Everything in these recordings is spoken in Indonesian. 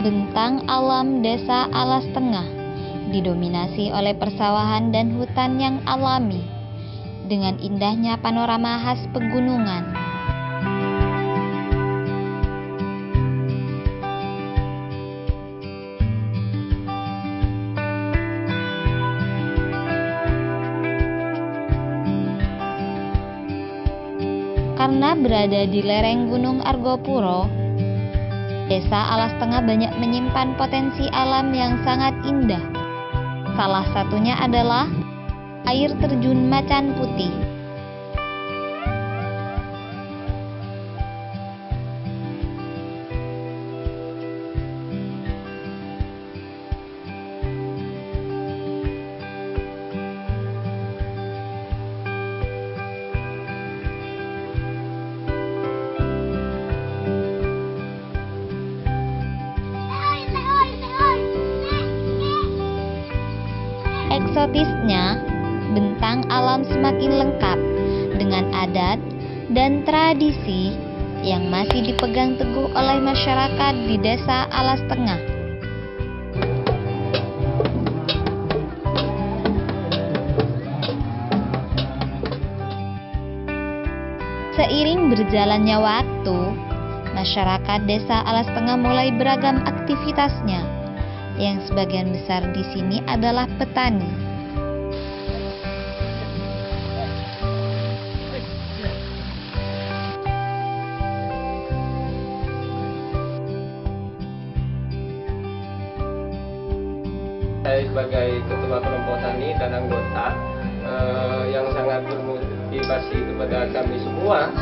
Bentang alam Desa Alas Tengah didominasi oleh persawahan dan hutan yang alami, dengan indahnya panorama khas pegunungan. Karena berada di lereng Gunung Argopuro, Desa Alas Tengah banyak menyimpan potensi alam yang sangat indah. Salah satunya adalah air terjun Macan Putih. Eksotisnya, bentang alam semakin lengkap dengan adat dan tradisi yang masih dipegang teguh oleh masyarakat di Desa Alas Tengah. Seiring berjalannya waktu, masyarakat Desa Alas Tengah mulai beragam aktivitasnya, yang sebagian besar di sini adalah petani. Saya sebagai ketua kelompok tani dan anggota yang sangat bermotivasi kepada kami semua,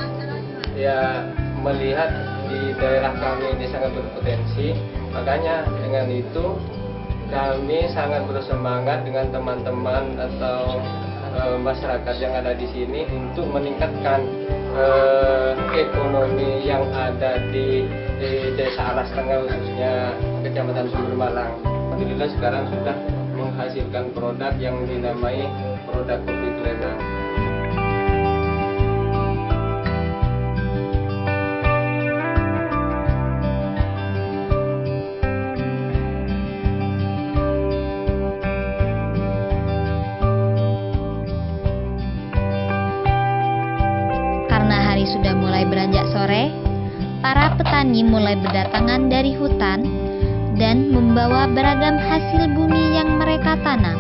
ya melihat di daerah kami ini sangat berpotensi. Makanya dengan itu kami sangat bersemangat dengan teman-teman atau masyarakat yang ada di sini untuk meningkatkan ekonomi yang ada di Desa Alas Tengah, khususnya Kecamatan Sumber Malang. Alhamdulillah sekarang sudah menghasilkan produk yang dinamai produk kopi Klena. Karena hari sudah mulai beranjak sore, para petani mulai berdatangan dari hutan dan membawa beragam hasil bumi yang mereka tanam.